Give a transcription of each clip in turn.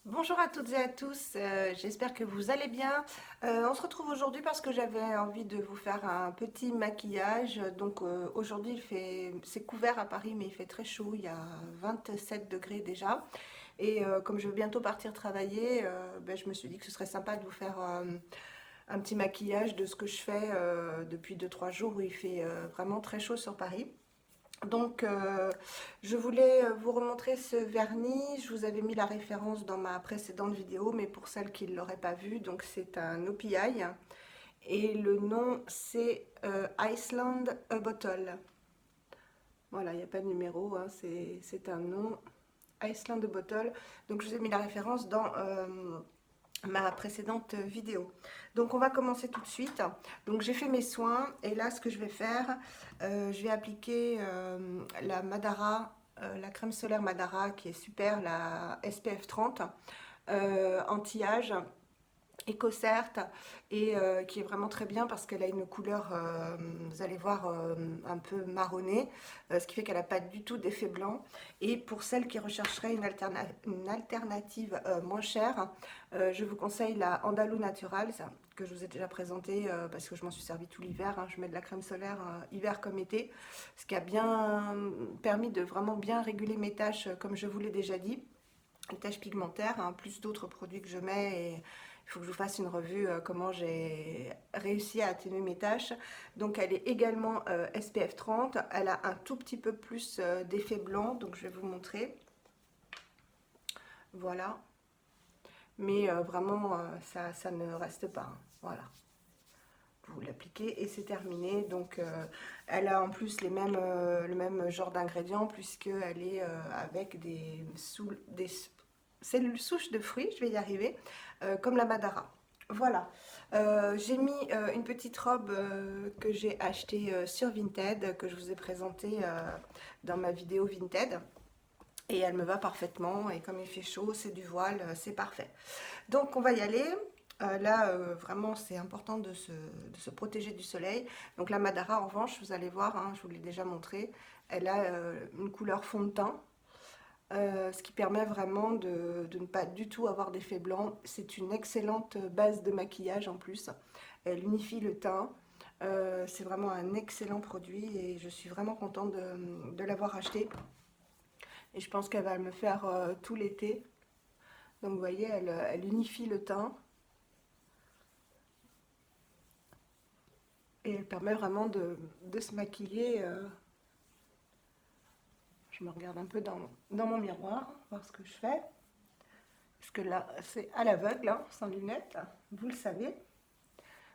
Bonjour à toutes et à tous, j'espère que vous allez bien. On se retrouve aujourd'hui parce que j'avais envie de vous faire un petit maquillage. Donc aujourd'hui c'est couvert à Paris mais il fait très chaud, il y a 27 degrés déjà. Et comme je vais bientôt partir travailler, je me suis dit que ce serait sympa de vous faire un petit maquillage de ce que je fais depuis 2 3 jours où il fait vraiment très chaud sur Paris. Donc, je voulais vous remontrer ce vernis. Je vous avais mis la référence dans ma précédente vidéo, mais pour celles qui ne l'auraient pas vu, donc c'est un OPI et le nom c'est Iceland A Bottle. Voilà, il n'y a pas de numéro, hein, c'est un nom, Iceland A Bottle. Donc, je vous ai mis la référence dans ma précédente vidéo. Donc on va commencer tout de suite. Donc j'ai fait mes soins et là ce que je vais faire, je vais appliquer la Madara, la crème solaire Madara qui est super, la SPF 30 anti-âge EcoCert et qui est vraiment très bien parce qu'elle a une couleur, vous allez voir, un peu marronnée, ce qui fait qu'elle n'a pas du tout d'effet blanc. Et pour celles qui rechercheraient une alternative moins chère, je vous conseille la Andalou Naturals que je vous ai déjà présentée parce que je m'en suis servi tout l'hiver. Hein. Je mets de la crème solaire hiver comme été, ce qui a bien permis de vraiment bien réguler mes taches comme je vous l'ai déjà dit. Les taches pigmentaires, hein, plus d'autres produits que je mets et il faut que je vous fasse une revue comment j'ai réussi à atténuer mes taches. Donc elle est également SPF 30, elle a un tout petit peu plus d'effet blanc, donc je vais vous montrer. Voilà, mais vraiment ça ne reste pas, hein. Voilà, vous l'appliquez et c'est terminé. Donc elle a en plus le même genre d'ingrédients puisqu'elle est avec des cellules souches de fruits, je vais y arriver, comme la Madara. Voilà, j'ai mis une petite robe que j'ai achetée sur Vinted, que je vous ai présentée dans ma vidéo Vinted. Et elle me va parfaitement, et comme il fait chaud, c'est du voile, c'est parfait. Donc on va y aller. Là, vraiment, c'est important de se protéger du soleil. Donc la Madara, en revanche, vous allez voir, hein, je vous l'ai déjà montré, elle a une couleur fond de teint. Ce qui permet vraiment de ne pas du tout avoir d'effet blanc. C'est une excellente base de maquillage en plus. Elle unifie le teint. C'est vraiment un excellent produit et je suis vraiment contente de l'avoir acheté. Et je pense qu'elle va me faire tout l'été. Donc vous voyez, elle unifie le teint et elle permet vraiment de se maquiller. Je me regarde un peu dans mon miroir, voir ce que je fais. Parce que là, c'est à l'aveugle, hein, sans lunettes, vous le savez.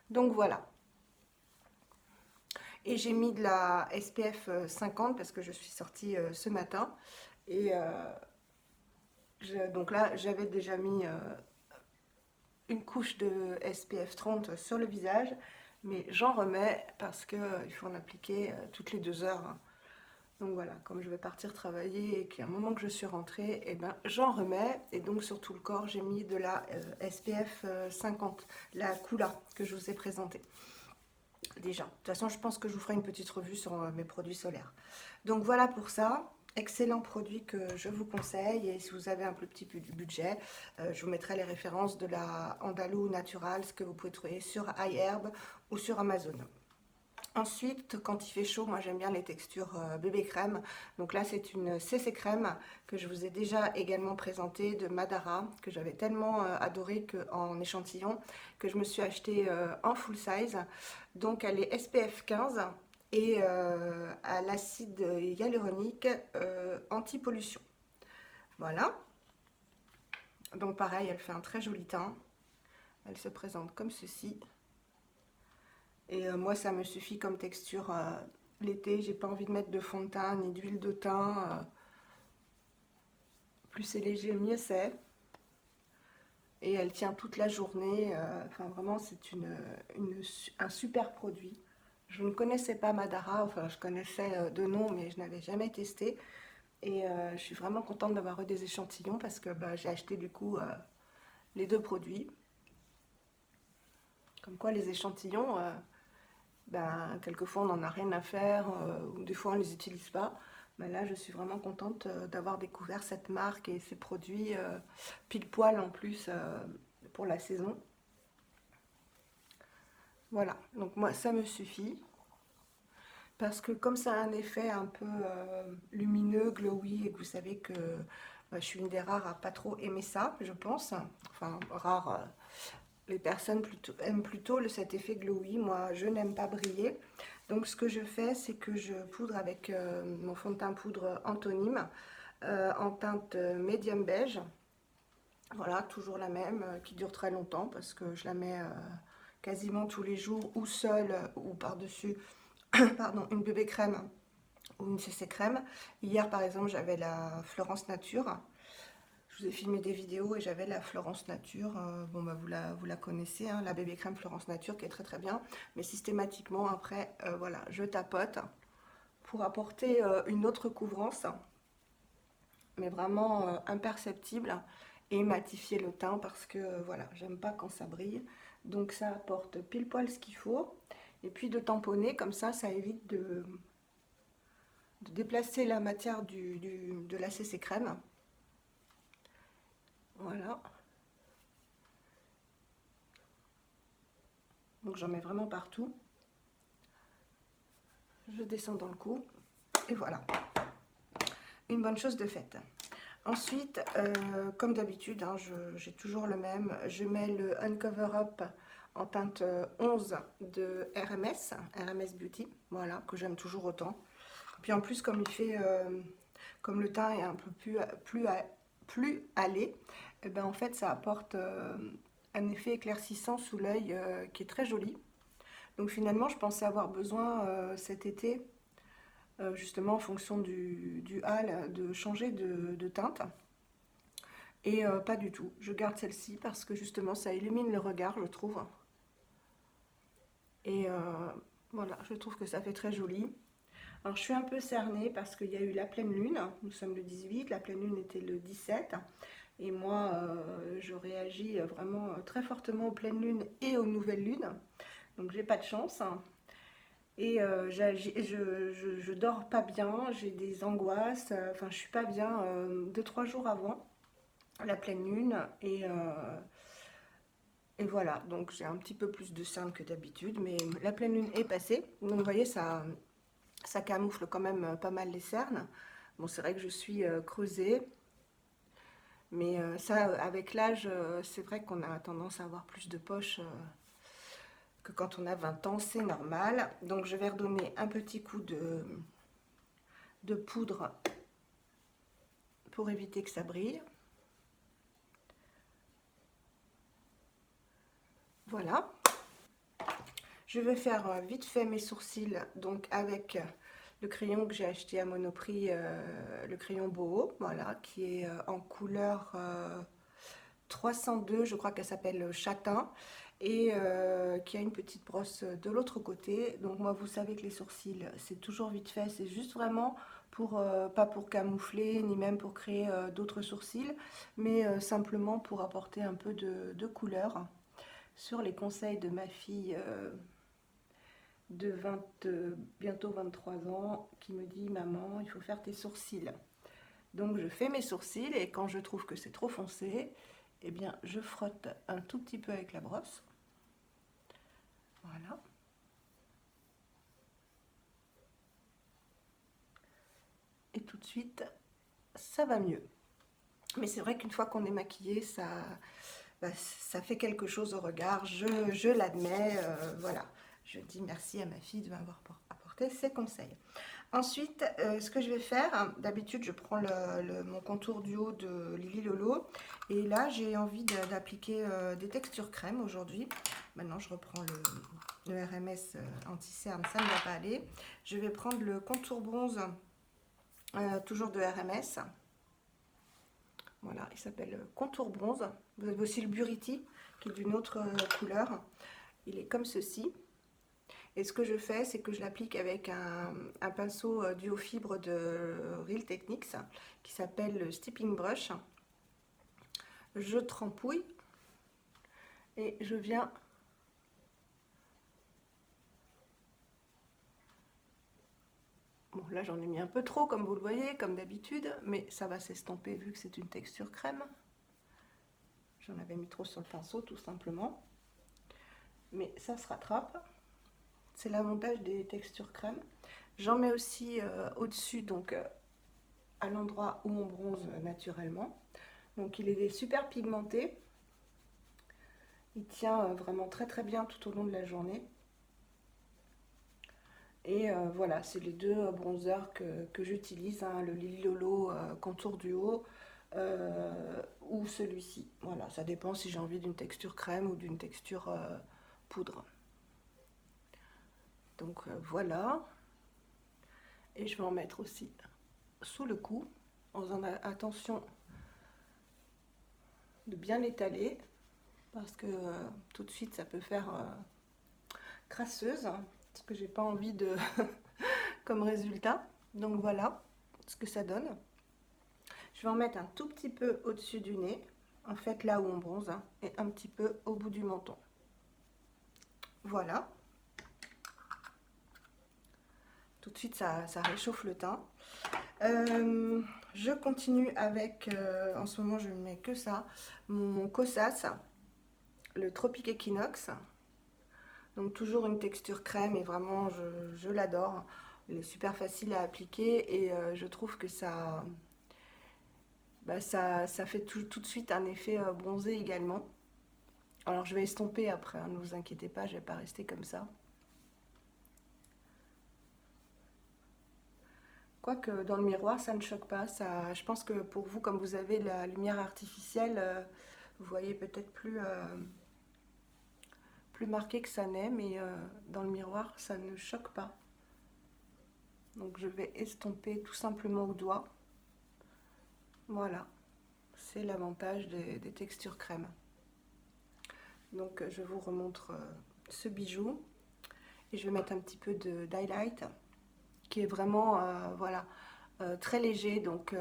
Donc voilà. Et j'ai mis de la SPF 50 parce que je suis sortie ce matin. Et donc là, j'avais déjà mis une couche de SPF 30 sur le visage. Mais j'en remets parce qu'il faut en appliquer toutes les 2 heures, hein. Donc voilà, comme je vais partir travailler et qu'il y a un moment que je suis rentrée, et ben, j'en remets. Et donc sur tout le corps, j'ai mis de la SPF 50, la Coola que je vous ai présentée déjà. De toute façon, je pense que je vous ferai une petite revue sur mes produits solaires. Donc voilà pour ça. Excellent produit que je vous conseille. Et si vous avez un plus petit budget, je vous mettrai les références de la Andalou Naturals que vous pouvez trouver sur iHerb ou sur Amazon. Ensuite, quand il fait chaud, moi j'aime bien les textures bébé crème. Donc là, c'est une CC crème que je vous ai déjà également présentée de Madara, que j'avais tellement adoré en échantillon, que je me suis achetée en full size. Donc elle est SPF 15 et à l'acide hyaluronique anti-pollution. Voilà. Donc pareil, elle fait un très joli teint. Elle se présente comme ceci. Et moi, ça me suffit comme texture l'été. J'ai pas envie de mettre de fond de teint ni d'huile de teint. Plus c'est léger, mieux c'est. Et elle tient toute la journée. Enfin, vraiment, c'est un super produit. Je ne connaissais pas Madara. Enfin, je connaissais de nom, mais je n'avais jamais testé. Et je suis vraiment contente d'avoir eu des échantillons parce que bah, j'ai acheté du coup les 2 produits. Comme quoi, les échantillons, ben, quelquefois on n'en a rien à faire, ou des fois on ne les utilise pas. Mais là, je suis vraiment contente d'avoir découvert cette marque et ces produits pile poil en plus pour la saison. Voilà, donc moi ça me suffit parce que comme ça a un effet un peu lumineux, glowy, et que vous savez que je suis une des rares à pas trop aimer ça, je pense. Enfin, rare, les personnes aiment plutôt cet effet glowy. Moi, je n'aime pas briller. Donc, ce que je fais, c'est que je poudre avec mon fond de teint poudre Anthonyme en teinte médium beige. Voilà, toujours la même, qui dure très longtemps parce que je la mets quasiment tous les jours ou seule ou par-dessus pardon, une bébé crème ou une CC crème. Hier, par exemple, j'avais la Florence Nature. Je vous ai filmé des vidéos et j'avais la Florence Nature. Bon, bah, vous la connaissez, hein, la bébé crème Florence Nature qui est très très bien. Mais systématiquement, après, voilà, je tapote pour apporter une autre couvrance, mais vraiment imperceptible et matifier le teint parce que voilà, j'aime pas quand ça brille. Donc ça apporte pile poil ce qu'il faut. Et puis de tamponner, comme ça évite de déplacer la matière de la CC crème. Voilà. Donc j'en mets vraiment partout. Je descends dans le cou. Et voilà. Une bonne chose de faite. Ensuite, comme d'habitude, hein, j'ai toujours le même. Je mets le Uncover Up en teinte 11 de RMS Beauty. Voilà, que j'aime toujours autant. Puis en plus, comme il fait, comme le teint est un peu plus allé, et ben en fait ça apporte un effet éclaircissant sous l'œil qui est très joli. Donc finalement, je pensais avoir besoin cet été, justement en fonction du hâle, de changer de teinte. Et pas du tout. Je garde celle-ci parce que justement ça illumine le regard, je trouve. Et voilà, je trouve que ça fait très joli. Alors je suis un peu cernée parce qu'il y a eu la pleine lune, nous sommes le 18, la pleine lune était le 17, et moi je réagis vraiment très fortement aux pleines lunes et aux nouvelles lunes, donc j'ai pas de chance, et je dors pas bien, j'ai des angoisses, enfin je suis pas bien 2-3 jours avant la pleine lune, et voilà, donc j'ai un petit peu plus de cernes que d'habitude, mais la pleine lune est passée, donc vous voyez ça camoufle quand même pas mal les cernes. Bon, c'est vrai que je suis creusée, mais ça, avec l'âge, c'est vrai qu'on a tendance à avoir plus de poches que quand on a 20 ans, c'est normal. Donc je vais redonner un petit coup de poudre pour éviter que ça brille. Voilà. Je vais faire vite fait mes sourcils, donc avec le crayon que j'ai acheté à Monoprix, le crayon Boho, voilà, qui est en couleur 302, je crois qu'elle s'appelle châtain, et qui a une petite brosse de l'autre côté. Donc moi, vous savez que les sourcils, c'est toujours vite fait, c'est juste vraiment pour, pas pour camoufler, ni même pour créer d'autres sourcils, mais simplement pour apporter un peu de couleur sur les conseils de ma fille de bientôt 23 ans qui me dit: maman, il faut faire tes sourcils. Donc je fais mes sourcils et quand je trouve que c'est trop foncé, eh bien je frotte un tout petit peu avec la brosse. Voilà. Et tout de suite, ça va mieux. Mais c'est vrai qu'une fois qu'on est maquillé, ça fait quelque chose au regard, je l'admets, voilà. Je dis merci à ma fille de m'avoir apporté ses conseils. Ensuite, ce que je vais faire, d'habitude je prends mon contour du haut de Lily Lolo, et là j'ai envie d'appliquer des textures crème aujourd'hui. Maintenant je reprends le RMS anti-cerne, ça ne va pas aller. Je vais prendre le contour bronze, toujours de RMS. Voilà, il s'appelle contour bronze. Vous avez aussi le Buriti, qui est d'une autre couleur. Il est comme ceci. Et ce que je fais, c'est que je l'applique avec un pinceau duo fibre de Real Techniques qui s'appelle le Stepping Brush. Je trempouille et je viens Bon, là j'en ai mis un peu trop, comme vous le voyez, comme d'habitude, mais ça va s'estomper vu que c'est une texture crème. J'en avais mis trop sur le pinceau, tout simplement. Mais ça se rattrape. C'est l'avantage des textures crème. J'en mets aussi au-dessus, donc à l'endroit où on bronze naturellement. Donc il est super pigmenté. Il tient vraiment très très bien tout au long de la journée. Et voilà, c'est les deux bronzers que j'utilise, hein, le Lily Lolo Contour Duo ou celui-ci. Voilà, ça dépend si j'ai envie d'une texture crème ou d'une texture poudre. Donc voilà, et je vais en mettre aussi sous le cou, en faisant attention de bien l'étaler, parce que tout de suite ça peut faire crasseuse, hein, ce que j'ai pas envie de comme résultat. Donc voilà ce que ça donne. Je vais en mettre un tout petit peu au-dessus du nez, en fait là où on bronze, hein, et un petit peu au bout du menton. Voilà. Tout de suite ça réchauffe le teint. Je continue avec, en ce moment je ne mets que ça, mon Kosas, le Tropic Equinox. Donc toujours une texture crème et vraiment je l'adore. Il est super facile à appliquer et je trouve que ça fait tout de suite un effet bronzé également. Alors je vais estomper après, hein, ne vous inquiétez pas, je ne vais pas rester comme ça. Quoique dans le miroir, ça ne choque pas. Ça, je pense que pour vous, comme vous avez la lumière artificielle, vous voyez peut-être plus marqué que ça n'est, mais dans le miroir, ça ne choque pas. Donc je vais estomper tout simplement au doigt. Voilà, c'est l'avantage des textures crème. Donc je vous remontre ce bijou. Et je vais mettre un petit peu d'highlight, qui est vraiment, voilà, très léger. Donc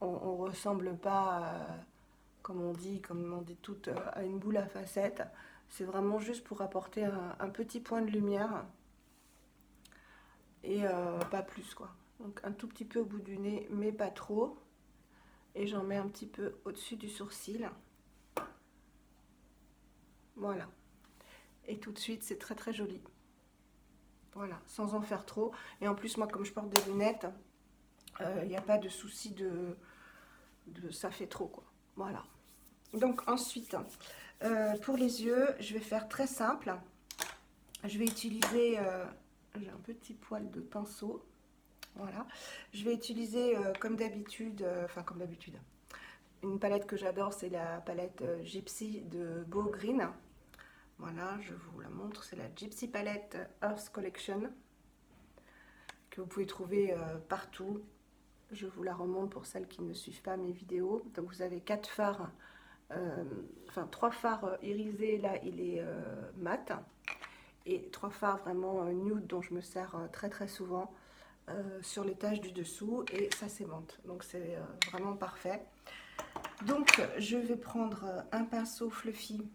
on ne ressemble pas, comme on dit toutes, à une boule à facettes. C'est vraiment juste pour apporter un petit point de lumière et pas plus quoi. Donc un tout petit peu au bout du nez, mais pas trop. Et j'en mets un petit peu au-dessus du sourcil. Voilà. Et tout de suite, c'est très très joli. Voilà, sans en faire trop. Et en plus, moi, comme je porte des lunettes, il n'y a pas de souci de ça fait trop quoi. Voilà. Donc ensuite, pour les yeux, je vais faire très simple. Je vais utiliser, j'ai un petit poil de pinceau. Voilà. Je vais utiliser comme d'habitude, enfin comme d'habitude, une palette que j'adore, c'est la palette Gypsy de Beau Green. Voilà, je vous la montre, c'est la Gypsy Palette Earth Collection que vous pouvez trouver partout. Je vous la remonte pour celles qui ne suivent pas mes vidéos. Donc vous avez 4 fards, enfin 3 fards irisés, là il est mat, et 3 fards vraiment nude dont je me sers très très souvent sur les taches du dessous, et ça s'aimante. Donc c'est vraiment parfait. Donc je vais prendre un pinceau fluffy.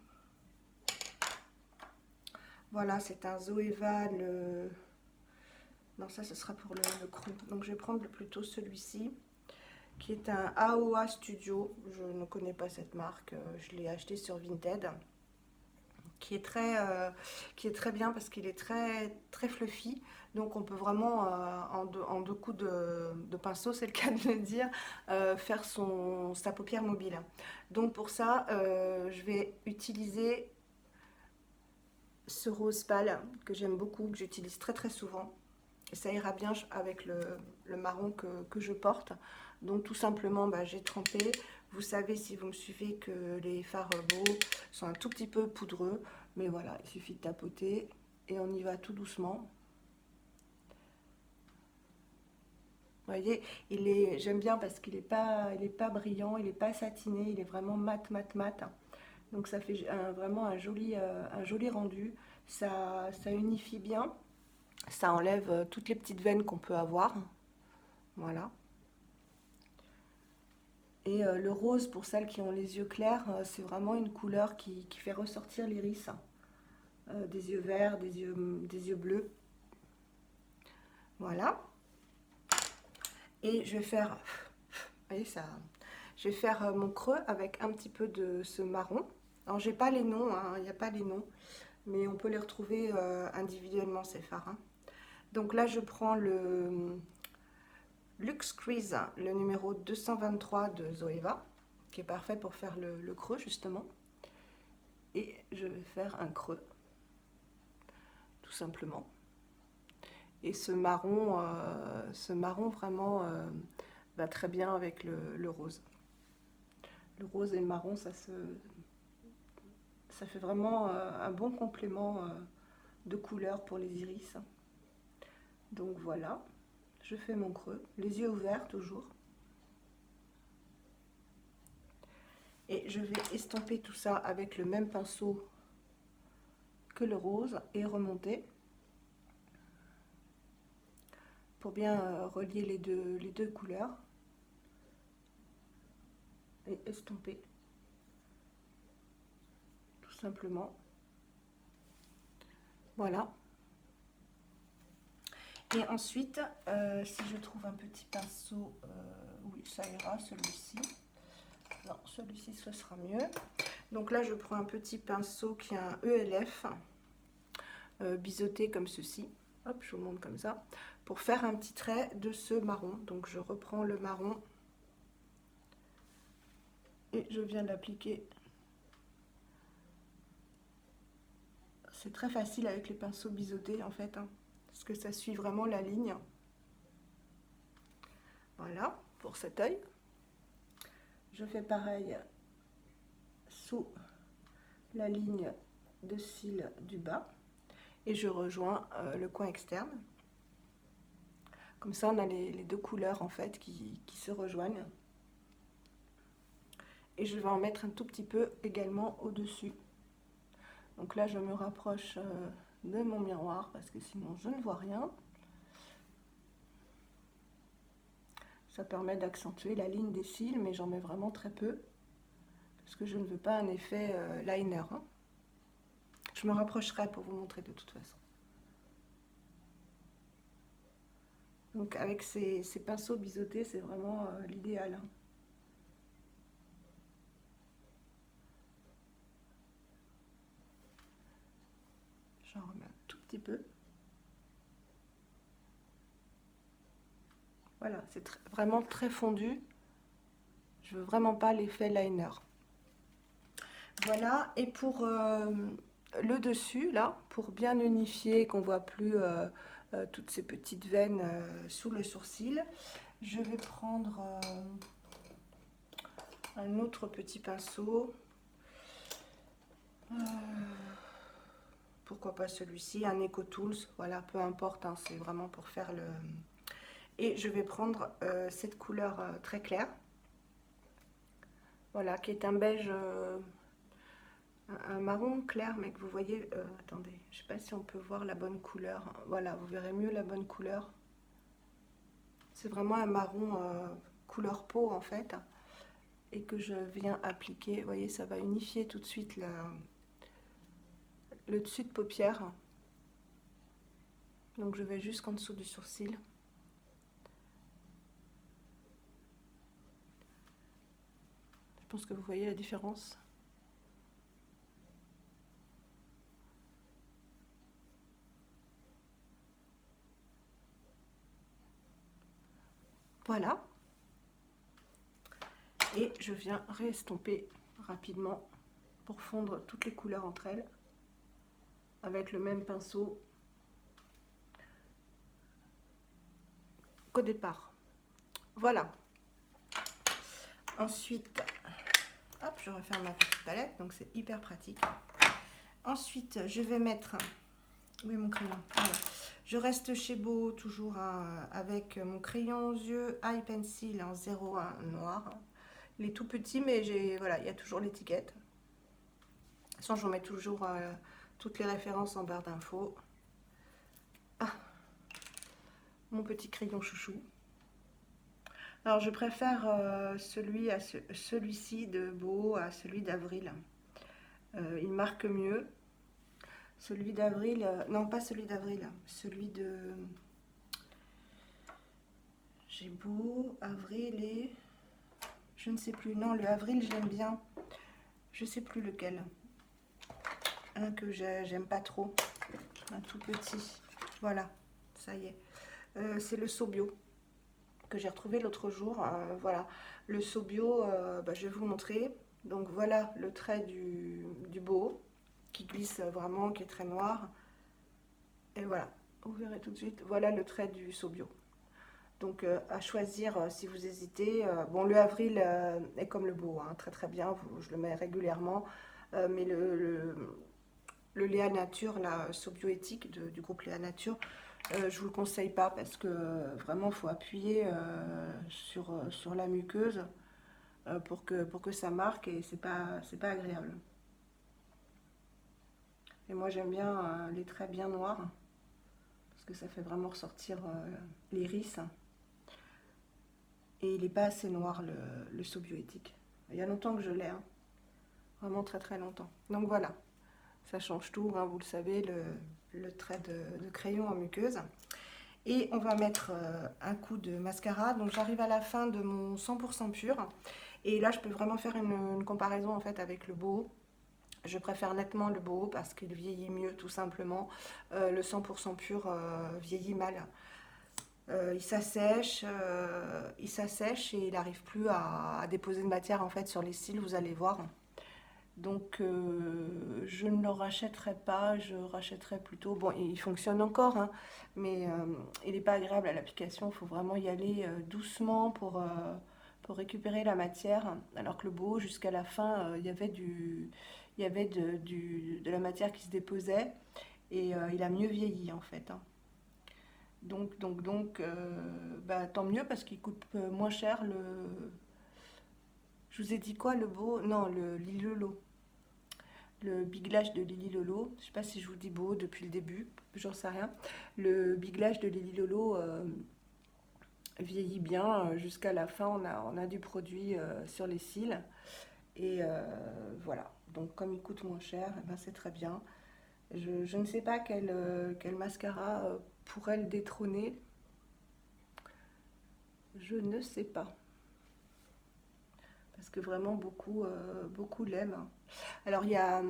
Voilà, c'est un Zoeva, non ça ce sera pour le cru. Donc je vais prendre plutôt celui-ci, qui est un AOA Studio. Je ne connais pas cette marque, je l'ai acheté sur Vinted, qui est très bien parce qu'il est très très fluffy. Donc on peut vraiment en deux coups de pinceau, c'est le cas de le dire, faire sa paupière mobile. Donc pour ça, je vais utiliser ce rose pâle que j'aime beaucoup, que j'utilise très très souvent. Et ça ira bien avec le marron que je porte. Donc tout simplement, j'ai trempé. Vous savez, si vous me suivez, que les fards beaux sont un tout petit peu poudreux. Mais voilà, il suffit de tapoter et on y va tout doucement. Vous voyez, j'aime bien parce qu'il n'est pas brillant, il n'est pas satiné, il est vraiment mat, mat, mat. Donc ça fait vraiment un joli rendu. Ça unifie bien. Ça enlève toutes les petites veines qu'on peut avoir. Voilà. Et le rose, pour celles qui ont les yeux clairs, c'est vraiment une couleur qui fait ressortir l'iris. Des yeux verts, des yeux bleus. Voilà. Et je vais faire, vous voyez ça, je vais faire mon creux avec un petit peu de ce marron. Alors j'ai pas les noms, hein, il n'y a pas les noms, mais on peut les retrouver individuellement ces fards, hein. Donc là je prends le Luxe Crease, le numéro 223 de Zoeva, qui est parfait pour faire le creux justement. Et je vais faire un creux, tout simplement. Et ce marron vraiment va très bien avec le rose. Le rose et le marron, ça fait vraiment un bon complément de couleur pour les iris. Donc voilà, je fais mon creux, les yeux ouverts toujours. Et je vais estomper tout ça avec le même pinceau que le rose et remonter pour bien relier les deux couleurs et estomper tout simplement. Voilà. Et ensuite, si je trouve un petit pinceau, oui, ça ira, celui-ci. Non, celui-ci, ce sera mieux. Donc là, je prends un petit pinceau qui a un ELF, biseauté comme ceci. Hop, je vous montre comme ça. Pour faire un petit trait de ce marron. Donc je reprends le marron et je viens l'appliquer. C'est très facile avec les pinceaux biseautés en fait, hein, parce que ça suit vraiment la ligne. Voilà, pour cet œil. Je fais pareil sous la ligne de cils du bas et je rejoins le coin externe. Comme ça, on a les deux couleurs en fait qui se rejoignent. Et je vais en mettre un tout petit peu également au-dessus. Donc là, je me rapproche de mon miroir parce que sinon je ne vois rien. Ça permet d'accentuer la ligne des cils, mais j'en mets vraiment très peu parce que je ne veux pas un effet liner, hein. Je me rapprocherai pour vous montrer de toute façon. Donc avec ces pinceaux biseautés, c'est vraiment l'idéal, hein. J'en remets un tout petit peu. Voilà, c'est vraiment très fondu. Je veux vraiment pas l'effet liner. Voilà, et pour le dessus, là, pour bien unifier, qu'on voit plus toutes ces petites veines sous le sourcil, je vais prendre un autre petit pinceau. Pourquoi pas celui-ci, un Eco Tools, voilà, peu importe, hein, c'est vraiment pour faire le... Et je vais prendre cette couleur très claire, voilà, qui est un beige, un marron clair, mais que vous voyez, attendez, je ne sais pas si on peut voir la bonne couleur, voilà, vous verrez mieux la bonne couleur. C'est vraiment un marron couleur peau en fait, et que je viens appliquer, vous voyez, ça va unifier tout de suite le dessus de paupière. Donc je vais jusqu'en dessous du sourcil. Je pense que vous voyez la différence. Voilà. Et je viens réestomper rapidement pour fondre toutes les couleurs entre elles avec le même pinceau qu'au départ. Voilà. Ensuite, hop, je referme ma petite palette, donc c'est hyper pratique. Ensuite, je vais mettre... Où est mon crayon? Voilà. Je reste chez Beau, toujours avec mon crayon aux yeux Eye Pencil en 01 noir. Il est tout petit, mais voilà, il y a toujours l'étiquette. De toute façon, je vous mets toujours toutes les références en barre d'infos. Ah, mon petit crayon chouchou. Alors, je préfère celui-ci de Beau à celui d'Avril. Il marque mieux. Celui d'Avril, non pas celui d'Avril, celui de J'ai beau, avril et... Je ne sais plus. Non, le avril, j'aime bien. Je sais plus lequel. Un que j'aime pas trop. Un tout petit. Voilà, ça y est. C'est le Sobio que j'ai retrouvé l'autre jour. Voilà, le Sobio, je vais vous montrer. Donc voilà le trait du boho qui glisse vraiment, qui est très noir. Et voilà, vous verrez tout de suite. Voilà le trait du Sobio. Donc à choisir si vous hésitez. Bon, le avril est comme le boho, hein, très très bien. Je le mets régulièrement. Mais le Léa Nature, la Sobio éthique du groupe Léa Nature, je vous le conseille pas parce que vraiment il faut appuyer sur la muqueuse pour que ça marque et c'est pas agréable. Et moi j'aime bien les traits bien noirs parce que ça fait vraiment ressortir l'iris. Et il n'est pas assez noir le Sobio éthique. Il y a longtemps que je l'ai, hein. Vraiment très très longtemps. Donc voilà, ça change tout, hein, vous le savez, le trait de crayon en muqueuse. Et on va mettre un coup de mascara. Donc j'arrive à la fin de mon 100% pur. Et là, je peux vraiment faire une comparaison en fait avec le boho. Je préfère nettement le boho parce qu'il vieillit mieux tout simplement. Le 100% pur vieillit mal. Il s'assèche et il n'arrive plus à déposer de matière en fait sur les cils, vous allez voir. Donc je ne le rachèterai pas, je rachèterai plutôt, bon il fonctionne encore, hein, mais il n'est pas agréable à l'application, il faut vraiment y aller doucement pour récupérer la matière, alors que le beau jusqu'à la fin il y avait de la matière qui se déposait et il a mieux vieilli en fait, hein. Tant mieux parce qu'il coûte moins cher je vous ai dit quoi le beau, non le Lily Lolo. Le Big Lash de Lily Lolo, je ne sais pas si je vous dis beau depuis le début, j'en sais rien. Le Big Lash de Lily Lolo vieillit bien jusqu'à la fin, on a du produit sur les cils. Et voilà, donc comme il coûte moins cher, eh ben c'est très bien. Je ne sais pas quel mascara pourrait le détrôner, je ne sais pas. Parce que vraiment beaucoup l'aiment. Alors il y a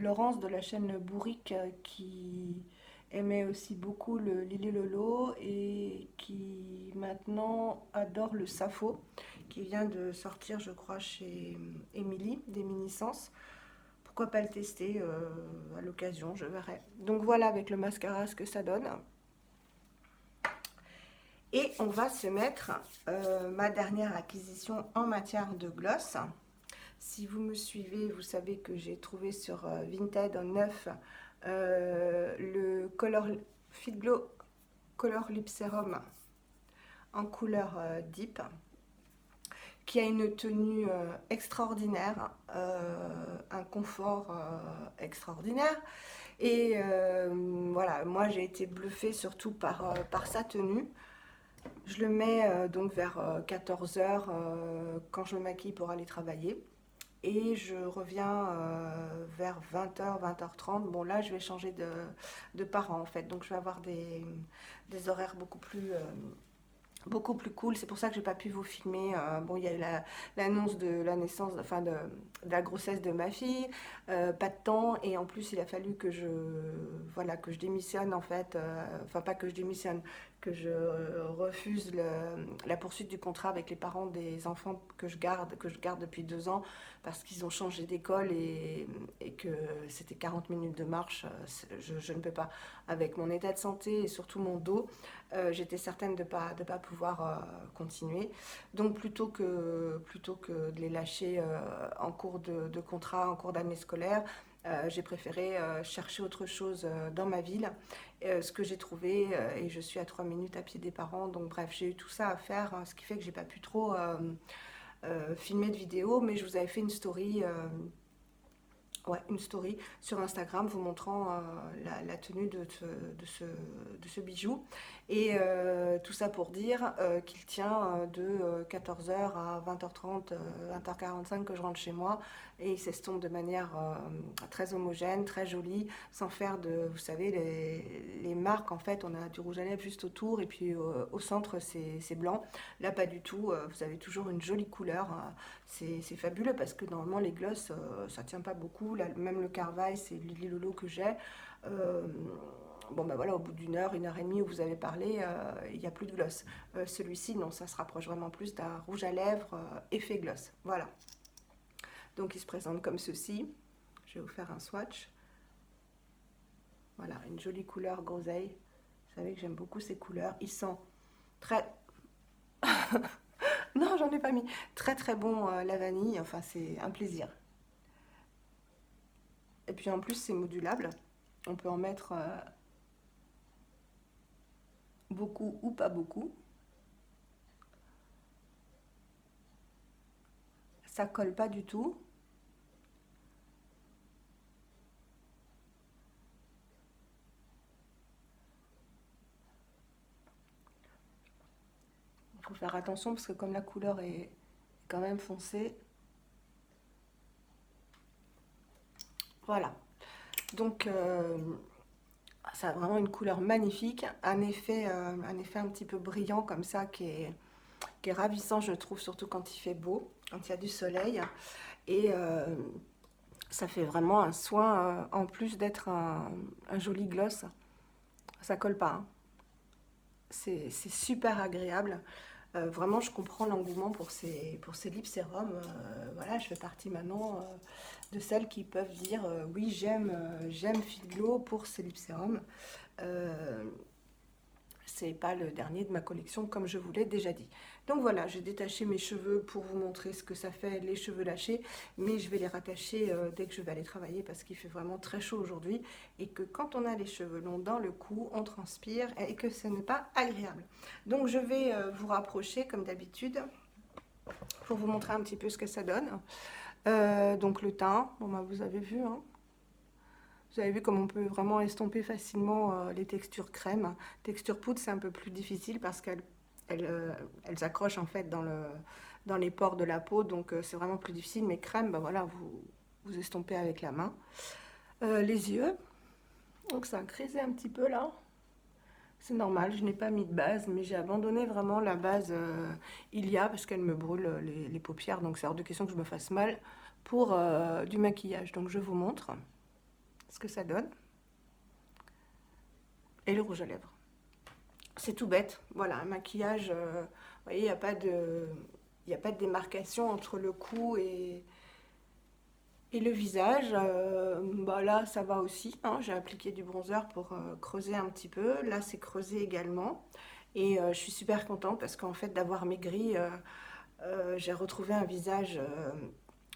Laurence de la chaîne Bourrique qui aimait aussi beaucoup le Lily Lolo et qui maintenant adore le Sappho qui vient de sortir je crois chez Emily des Minisens. Pourquoi pas le tester à l'occasion, je verrai. Donc voilà avec le mascara ce que ça donne. Et on va se mettre ma dernière acquisition en matière de gloss. Si vous me suivez, vous savez que j'ai trouvé sur Vinted en neuf le Fit Glow Color Lip Serum en couleur Deep, qui a une tenue extraordinaire, un confort extraordinaire. Et voilà, moi j'ai été bluffée surtout par sa tenue. Je le mets donc vers 14 h quand je me maquille pour aller travailler. Et je reviens vers 20 h, 20 h 30. Bon là, je vais changer de parent en fait. Donc je vais avoir des horaires beaucoup plus cool. C'est pour ça que j'ai pas pu vous filmer. Bon, il y a eu l'annonce de la naissance, enfin de la grossesse de ma fille, pas de temps, et en plus il a fallu que voilà, que je démissionne en fait, enfin pas que je démissionne, que je refuse la poursuite du contrat avec les parents des enfants que je garde depuis 2 ans, parce qu'ils ont changé d'école et que c'était 40 minutes de marche. Je ne peux pas, avec mon état de santé et surtout mon dos. J'étais certaine de pas pouvoir continuer. Donc plutôt que de les lâcher en cours de contrat, en cours d'année scolaire, j'ai préféré chercher autre chose dans ma ville, ce que j'ai trouvé, et je suis à 3 minutes à pied des parents. Donc bref, j'ai eu tout ça à faire, ce qui fait que j'ai pas pu trop filmer de vidéos, mais je vous avais fait une story Ouais, une story sur Instagram vous montrant la tenue de ce bijou. Et tout ça pour dire qu'il tient de 14 h à 20 h 30, 20 h 45 que je rentre chez moi. Et il s'estompe de manière très homogène, très jolie, sans faire de, vous savez, les marques. En fait, on a du rouge à lèvres juste autour et puis au centre, c'est blanc. Là, pas du tout. Vous avez toujours une jolie couleur. C'est fabuleux parce que normalement les glosses ça tient pas beaucoup. Là, même le Carvaille, c'est Lily Lolo que j'ai. Euh, bon ben voilà, au bout d'une heure, 1 h 30 où vous avez parlé, il n'y a plus de gloss. Celui-ci, non, ça se rapproche vraiment plus d'un rouge à lèvres effet gloss. Voilà. Donc il se présente comme ceci. Je vais vous faire un swatch. Voilà, une jolie couleur groseille. Vous savez que j'aime beaucoup ces couleurs. Il sent très... Non, j'en ai pas mis. Très très bon la vanille. Enfin, c'est un plaisir. Et puis en plus, c'est modulable. On peut en mettre beaucoup ou pas beaucoup. Ça colle pas du tout. Il faut faire attention parce que comme la couleur est quand même foncée. Voilà. Donc ça a vraiment une couleur magnifique. Un effet un petit peu brillant comme ça qui est ravissant, je trouve, surtout quand il fait beau, quand il y a du soleil. Et ça fait vraiment un soin, en plus d'être un joli gloss. Ça colle pas, hein. C'est super agréable. Vraiment, je comprends l'engouement pour ces lip sérums. Voilà, je fais partie maintenant de celles qui peuvent dire oui, j'aime Fit Glow pour ces lip sérums. Euh, c'est pas le dernier de ma collection, comme je vous l'ai déjà dit. Donc voilà, j'ai détaché mes cheveux pour vous montrer ce que ça fait, les cheveux lâchés, mais je vais les rattacher dès que je vais aller travailler parce qu'il fait vraiment très chaud aujourd'hui et que quand on a les cheveux longs dans le cou, on transpire et que ce n'est pas agréable. Donc je vais vous rapprocher comme d'habitude pour vous montrer un petit peu ce que ça donne. Donc le teint, bon bah vous avez vu, hein. Vous avez vu comme on peut vraiment estomper facilement les textures crème. Texture poudre, c'est un peu plus difficile parce qu'elles s'accrochent en fait dans les pores de la peau, donc c'est vraiment plus difficile. Mais crème, bah voilà, vous estompez avec la main. Les yeux, donc ça a grisé un petit peu là. C'est normal, je n'ai pas mis de base, mais j'ai abandonné vraiment la base Ilia parce qu'elle me brûle les paupières, donc c'est hors de question que je me fasse mal pour du maquillage. Donc je vous montre ce que ça donne. Et le rouge à lèvres. C'est tout bête. Voilà, un maquillage, vous voyez, il n'y a pas de démarcation entre le cou et le visage. Bah là, ça va aussi, hein. J'ai appliqué du bronzer pour creuser un petit peu. Là, c'est creusé également. Et je suis super contente parce qu'en fait, d'avoir maigri, j'ai retrouvé un visage.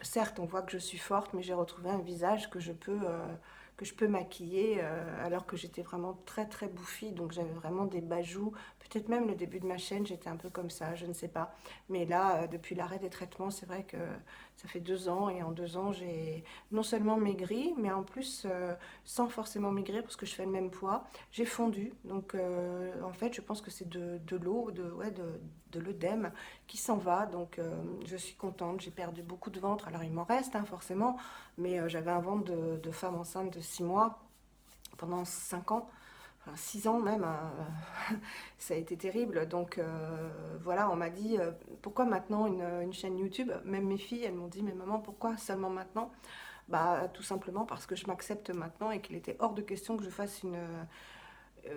Certes, on voit que je suis forte, mais j'ai retrouvé un visage que je peux maquiller alors que j'étais vraiment très très bouffie. Donc j'avais vraiment des bajoux. Peut-être même le début de ma chaîne, j'étais un peu comme ça, je ne sais pas. Mais là, depuis l'arrêt des traitements, c'est vrai que ça fait 2 ans et en 2 ans, j'ai non seulement maigri, mais en plus, sans forcément maigrir parce que je fais le même poids, j'ai fondu. Donc en fait, je pense que c'est de l'eau, ouais, de l'œdème qui s'en va. Donc je suis contente, j'ai perdu beaucoup de ventre. Alors il m'en reste, hein, forcément, mais j'avais un ventre de femme enceinte de 6 mois pendant 5 ans. Enfin, 6 ans même, ça a été terrible. Donc voilà, on m'a dit pourquoi maintenant une chaîne YouTube. Même mes filles, elles m'ont dit mais maman, pourquoi seulement maintenant? Bah tout simplement parce que je m'accepte maintenant et qu'il était hors de question que je fasse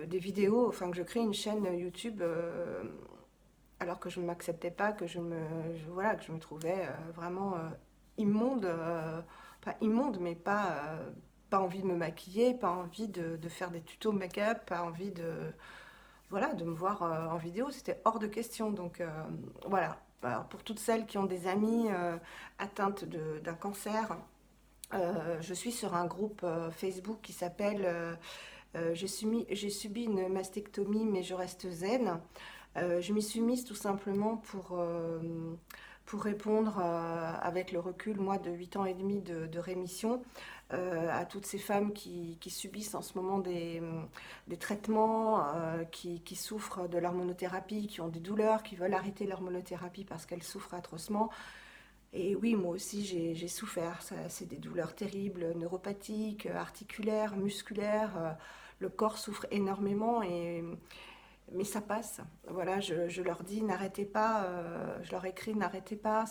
des vidéos, enfin que je crée une chaîne YouTube alors que je ne m'acceptais pas, voilà, que je me trouvais vraiment immonde, pas immonde, mais pas envie de me maquiller, pas envie de faire des tutos make-up, pas envie voilà, de me voir en vidéo, c'était hors de question. Donc voilà. Alors, pour toutes celles qui ont des amies atteintes d'un cancer, je suis sur un groupe Facebook qui s'appelle j'ai subi une mastectomie mais je reste zen. Je m'y suis mise tout simplement pour répondre avec le recul, moi, de 8 ans et demi de rémission, à toutes ces femmes qui subissent en ce moment des traitements, qui souffrent de l'hormonothérapie, qui ont des douleurs, qui veulent arrêter l'hormonothérapie parce qu'elles souffrent atrocement. Et oui, moi aussi, j'ai souffert. C'est des douleurs terribles, neuropathiques, articulaires, musculaires. Le corps souffre énormément, mais ça passe. Voilà, je leur dis, n'arrêtez pas. Je leur écris, n'arrêtez pas.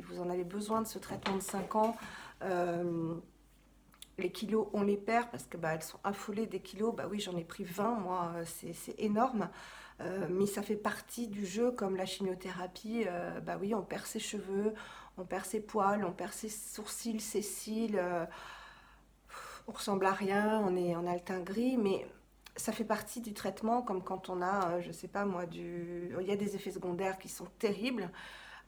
Vous en avez besoin de ce traitement de 5 ans. Euh, les kilos, on les perd parce que bah, elles sont affolées des kilos. Bah oui, j'en ai pris 20, moi, c'est énorme. Mais ça fait partie du jeu, comme la chimiothérapie. Bah oui, on perd ses cheveux, on perd ses poils, on perd ses sourcils, ses cils. On ressemble à rien, on a le teint gris, mais ça fait partie du traitement, comme quand on a, je sais pas moi, il y a des effets secondaires qui sont terribles.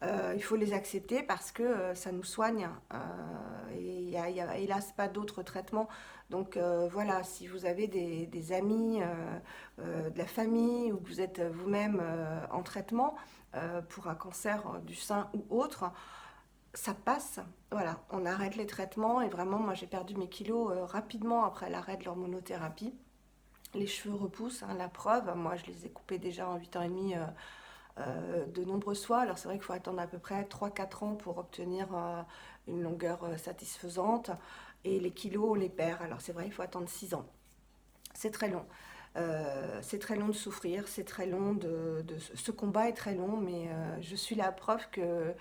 Il faut les accepter parce que ça nous soigne. Et il y a hélas pas d'autres traitements. Donc voilà, si vous avez des amis, de la famille, ou que vous êtes vous-même en traitement pour un cancer du sein ou autre, ça passe. Voilà, on arrête les traitements et vraiment, moi j'ai perdu mes kilos rapidement après l'arrêt de l'hormonothérapie. Les cheveux repoussent, hein, la preuve. Moi, je les ai coupés déjà en 8 ans et demi de nombreuses fois. Alors, c'est vrai qu'il faut attendre à peu près 3 4 ans pour obtenir une longueur satisfaisante. Et les kilos, on les perd. Alors, c'est vrai, il faut attendre 6 ans. C'est très long. C'est très long de souffrir, c'est très long ce combat est très long, mais je suis la preuve que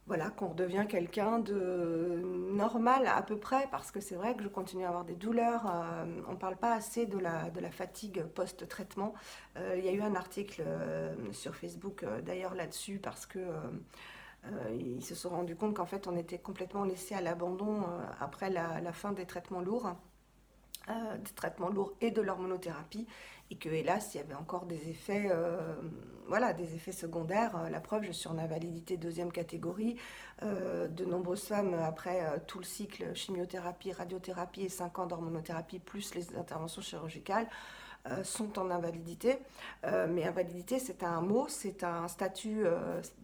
voilà, qu'on redevient quelqu'un de normal à peu près, parce que c'est vrai que je continue à avoir des douleurs. On ne parle pas assez de la fatigue post-traitement. Il y a eu un article sur Facebook d'ailleurs là-dessus, parce que ils se sont rendus compte qu'en fait on était complètement laissé à l'abandon après la fin des traitements lourds et de l'hormonothérapie, et que hélas il y avait encore des effets, voilà, des effets secondaires. La preuve, je suis en invalidité deuxième catégorie. De nombreuses femmes, après tout le cycle chimiothérapie, radiothérapie et 5 ans d'hormonothérapie plus les interventions chirurgicales, sont en invalidité. Mais invalidité, c'est un mot, c'est un statut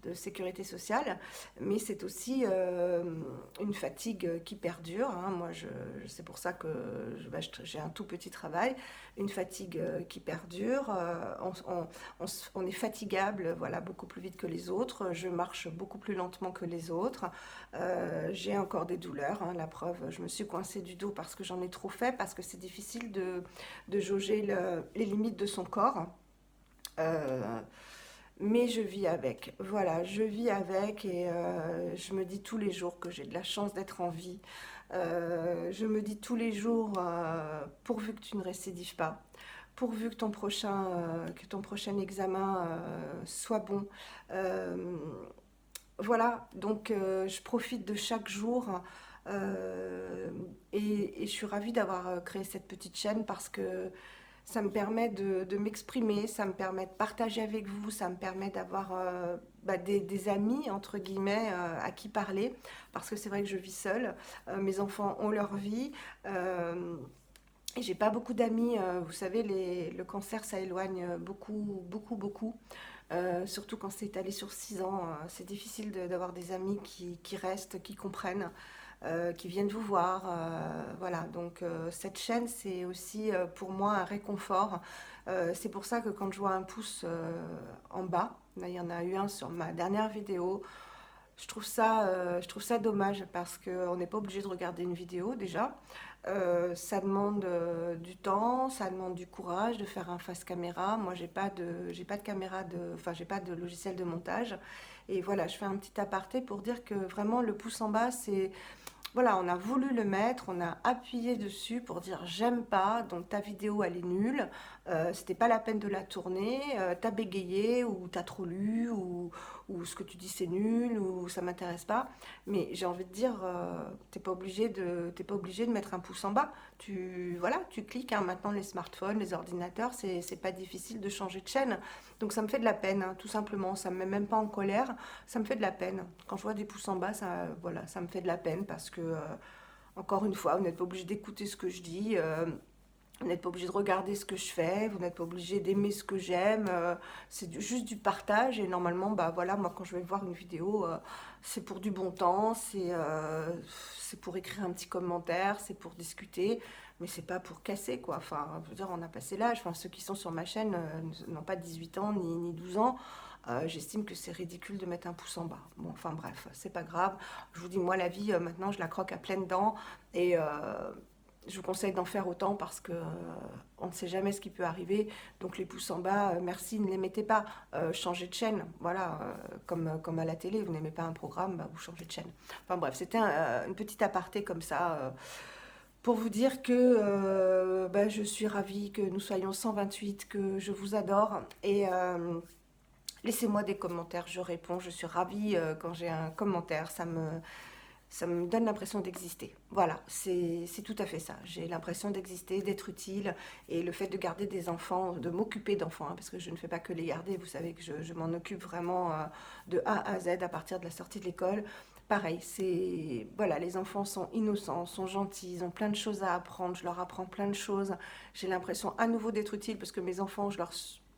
de sécurité sociale, mais c'est aussi une fatigue qui perdure. Hein. Moi, c'est pour ça que j'ai un tout petit travail, une fatigue qui perdure. On est fatigable, voilà, beaucoup plus vite que les autres. Je marche beaucoup plus lentement que les autres. J'ai encore des douleurs, hein, la preuve, je me suis coincée du dos parce que j'en ai trop fait, parce que c'est difficile de jauger les limites de son corps. Euh, mais je vis avec. Voilà, je vis avec, et je me dis tous les jours que j'ai de la chance d'être en vie. Je me dis tous les jours, pourvu que tu ne récidives pas, pourvu que ton prochain examen soit bon. Euh, voilà, donc je profite de chaque jour, euh, et je suis ravie d'avoir créé cette petite chaîne, parce que ça me permet de m'exprimer, ça me permet de partager avec vous, ça me permet d'avoir bah, des amis, entre guillemets, à qui parler, parce que c'est vrai que je vis seule. Mes enfants ont leur vie. Et j'ai pas beaucoup d'amis. Vous savez, le cancer, ça éloigne beaucoup, beaucoup, beaucoup. Surtout quand c'est étalé sur 6 ans. C'est difficile d'avoir des amis qui restent, qui comprennent, qui viennent vous voir. Voilà, donc cette chaîne, c'est aussi pour moi un réconfort. C'est pour ça que quand je vois un pouce en bas, là il y en a eu un sur ma dernière vidéo, je trouve ça dommage, parce qu'on n'est pas obligé de regarder une vidéo déjà. Ça demande du temps, ça demande du courage de faire un face caméra. Moi, j'ai pas de caméra enfin, j'ai pas de logiciel de montage. Et voilà, je fais un petit aparté pour dire que vraiment le pouce en bas, c'est voilà, on a voulu le mettre, on a appuyé dessus pour dire j'aime pas, donc ta vidéo elle est nulle, c'était pas la peine de la tourner, t'as bégayé, ou t'as trop lu, ou ce que tu dis c'est nul, ou ça m'intéresse pas. Mais j'ai envie de dire, t'es pas obligé de mettre un pouce en bas. Voilà, tu cliques, hein. Maintenant les smartphones, les ordinateurs, c'est pas difficile de changer de chaîne. Donc ça me fait de la peine, hein, tout simplement. Ça me met même pas en colère, ça me fait de la peine. Quand je vois des pouces en bas, voilà, ça me fait de la peine, parce que, encore une fois, vous n'êtes pas obligé d'écouter ce que je dis. Vous n'êtes pas obligé de regarder ce que je fais, vous n'êtes pas obligé d'aimer ce que j'aime, c'est juste du partage et normalement, bah voilà, moi quand je vais voir une vidéo, c'est pour du bon temps, c'est pour écrire un petit commentaire, c'est pour discuter, mais c'est pas pour casser quoi. Enfin, je veux dire, on a passé l'âge, enfin ceux qui sont sur ma chaîne n'ont pas 18 ans ni 12 ans. J'estime que c'est ridicule de mettre un pouce en bas. Bon, enfin bref, c'est pas grave. Je vous dis, moi la vie, maintenant je la croque à pleines dents et je vous conseille d'en faire autant parce que on ne sait jamais ce qui peut arriver. Donc les pouces en bas, merci, ne les mettez pas. Changez de chaîne. Voilà, comme à la télé, vous n'aimez pas un programme, bah, vous changez de chaîne. Enfin bref, c'était une petite aparté comme ça pour vous dire que bah, je suis ravie que nous soyons 128, que je vous adore. Et laissez-moi des commentaires, je réponds. Je suis ravie quand j'ai un commentaire. Ça me donne l'impression d'exister. Voilà, c'est tout à fait ça. J'ai l'impression d'exister, d'être utile. Et le fait de garder des enfants, de m'occuper d'enfants, hein, parce que je ne fais pas que les garder, vous savez que je m'en occupe vraiment de A à Z à partir de la sortie de l'école. Pareil, c'est voilà, les enfants sont innocents, sont gentils, ils ont plein de choses à apprendre, je leur apprends plein de choses. J'ai l'impression à nouveau d'être utile parce que mes enfants,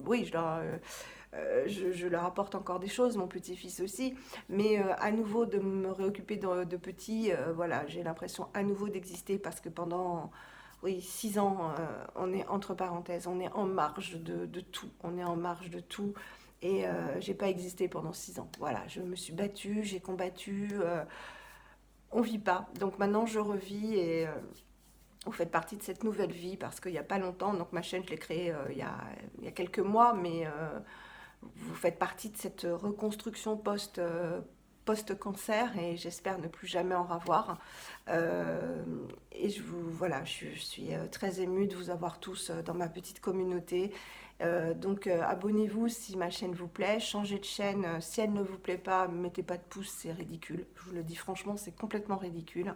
oui, je leur apporte encore des choses, mon petit-fils aussi, mais à nouveau de me réoccuper de petits, voilà, j'ai l'impression à nouveau d'exister parce que pendant, oui, 6 ans, on est entre parenthèses, on est en marge de tout, on est en marge de tout. Et j'ai pas existé pendant 6 ans. Voilà, je me suis battue, j'ai combattu. On vit pas. Donc maintenant, je revis et vous faites partie de cette nouvelle vie parce qu'il n'y a pas longtemps. Donc ma chaîne, je l'ai créée il y a quelques mois, mais vous faites partie de cette reconstruction post-cancer et j'espère ne plus jamais en revoir. Euh, et voilà, je suis très émue de vous avoir tous dans ma petite communauté. Donc abonnez-vous si ma chaîne vous plaît, changez de chaîne si elle ne vous plaît pas, mettez pas de pouce, c'est ridicule. Je vous le dis franchement, c'est complètement ridicule.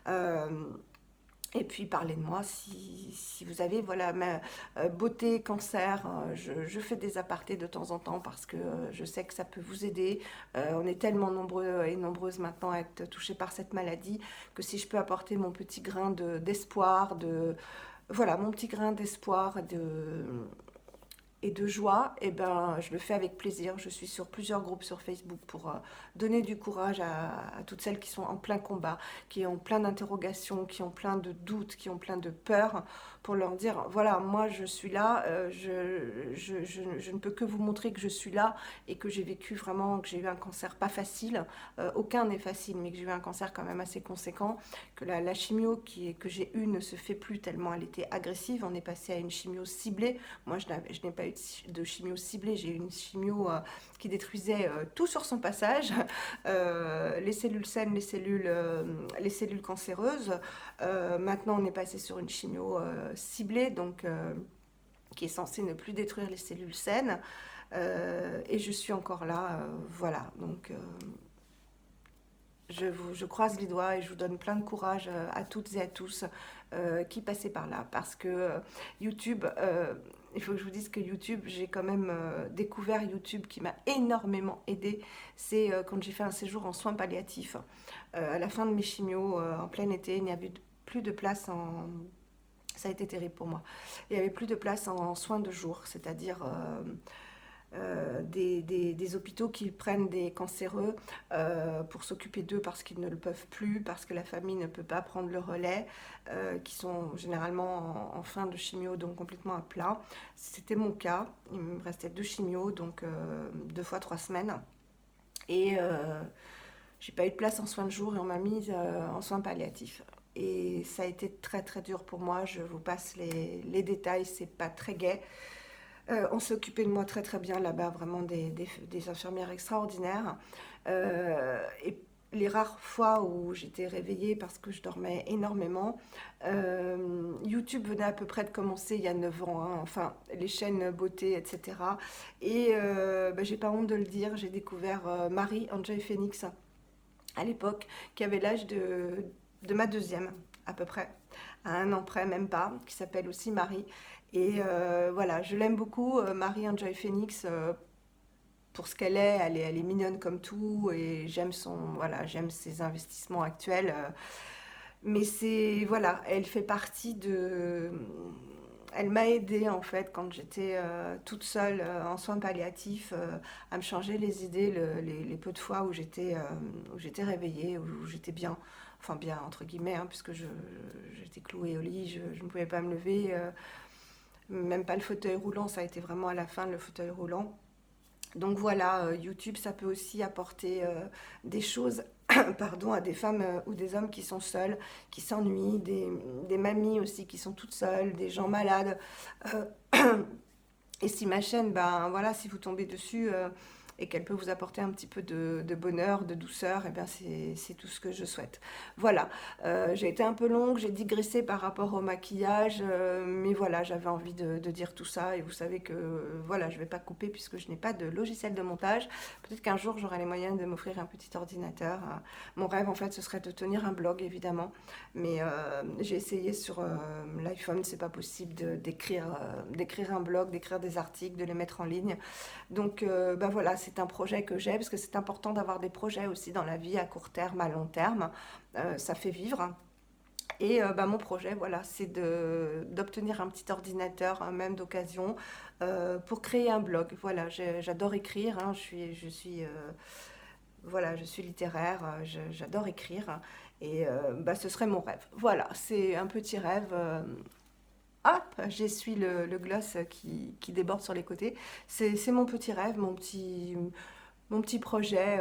Euh, et puis parlez de moi si vous avez voilà ma beauté, cancer. Je fais des apartés de temps en temps parce que je sais que ça peut vous aider. On est tellement nombreux et nombreuses maintenant à être touchés par cette maladie que si je peux apporter mon petit grain d'espoir, voilà mon petit grain d'espoir et de joie, et ben, je le fais avec plaisir. Je suis sur plusieurs groupes sur Facebook pour donner du courage à toutes celles qui sont en plein combat, qui ont plein d'interrogations, qui ont plein de doutes, qui ont plein de peurs, pour leur dire, voilà, moi je suis là, je ne peux que vous montrer que je suis là et que j'ai vécu vraiment, que j'ai eu un cancer pas facile, aucun n'est facile, mais que j'ai eu un cancer quand même assez conséquent, que la chimio que j'ai eue ne se fait plus tellement elle était agressive, on est passé à une chimio ciblée. Moi, je n'ai pas eu de chimio ciblée, j'ai eu une chimio qui détruisait tout sur son passage, les cellules saines, les cellules cancéreuses. Maintenant, on est passé sur une chimio ciblée, donc qui est censée ne plus détruire les cellules saines. Et je suis encore là, voilà. Donc, je croise les doigts et je vous donne plein de courage à toutes et à tous qui passaient par là. Parce que YouTube, il faut que je vous dise que YouTube, j'ai quand même découvert YouTube qui m'a énormément aidé. C'est quand j'ai fait un séjour en soins palliatifs. À la fin de mes chimios, en plein été, il n'y avait plus de place en... Ça a été terrible pour moi. Il n'y avait plus de place en soins de jour, c'est-à-dire des hôpitaux qui prennent des cancéreux pour s'occuper d'eux parce qu'ils ne le peuvent plus, parce que la famille ne peut pas prendre le relais, qui sont généralement en fin de chimio, donc complètement à plat. C'était mon cas, il me restait 2 chimios, donc 2 fois 3 semaines. Et j'ai pas eu de place en soins de jour et on m'a mise en soins palliatifs. Et ça a été très très dur pour moi, je vous passe les détails, c'est pas très gai. On s'est occupé de moi très très bien là-bas, vraiment des infirmières extraordinaires. Et les rares fois où j'étais réveillée parce que je dormais énormément, YouTube venait à peu près de commencer il y a 9 ans, hein, enfin les chaînes beauté, etc. Et bah, j'ai pas honte de le dire, j'ai découvert Marie Enjoy Phoenix à l'époque, qui avait l'âge de ma deuxième, à peu près, à 1 an près, même pas, qui s'appelle aussi Marie. Et voilà, je l'aime beaucoup, Marie Enjoy Phoenix, pour ce qu'elle est, elle est mignonne comme tout, et voilà, j'aime ses investissements actuels. Mais c'est, voilà, elle fait partie elle m'a aidée en fait quand j'étais toute seule en soins palliatifs à me changer les idées les peu de fois où j'étais réveillée, où j'étais bien, enfin bien entre guillemets, hein, puisque j'étais clouée au lit, je ne pouvais pas me lever, même pas le fauteuil roulant, ça a été vraiment à la fin le fauteuil roulant. Donc voilà, YouTube, ça peut aussi apporter des choses pardon, à des femmes ou des hommes qui sont seuls, qui s'ennuient, des mamies aussi qui sont toutes seules, des gens malades. Euh, et si ma chaîne, ben voilà, si vous tombez dessus et qu'elle peut vous apporter un petit peu de bonheur, de douceur, et bien c'est tout ce que je souhaite. Voilà, j'ai été un peu longue, j'ai digressé par rapport au maquillage, mais voilà, j'avais envie de dire tout ça et vous savez que voilà, je ne vais pas couper puisque je n'ai pas de logiciel de montage. Peut-être qu'un jour j'aurai les moyens de m'offrir un petit ordinateur. Mon rêve en fait ce serait de tenir un blog évidemment, mais j'ai essayé sur l'iPhone, c'est pas possible d'écrire un blog, d'écrire des articles, de les mettre en ligne. Donc ben voilà, c'est un projet que j'ai parce que c'est important d'avoir des projets aussi dans la vie à court terme, à long terme. Ça fait vivre. Et ben, mon projet, voilà, c'est d'obtenir un petit ordinateur, hein, même d'occasion, pour créer un blog. Voilà, j'adore écrire, hein, voilà, je suis littéraire, j'adore écrire, et bah, ce serait mon rêve. Voilà, c'est un petit rêve. Hop, j'essuie le gloss qui déborde sur les côtés. C'est mon petit rêve, mon petit projet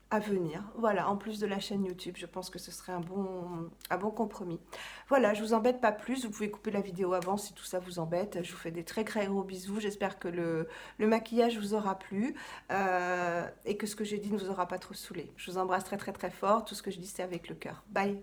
à venir. Voilà, en plus de la chaîne YouTube, je pense que ce serait un bon compromis. Voilà, je vous embête pas plus. Vous pouvez couper la vidéo avant si tout ça vous embête. Je vous fais des très très gros bisous. J'espère que le maquillage vous aura plu et que ce que j'ai dit ne vous aura pas trop saoulé. Je vous embrasse très très très fort. Tout ce que je dis, c'est avec le cœur. Bye!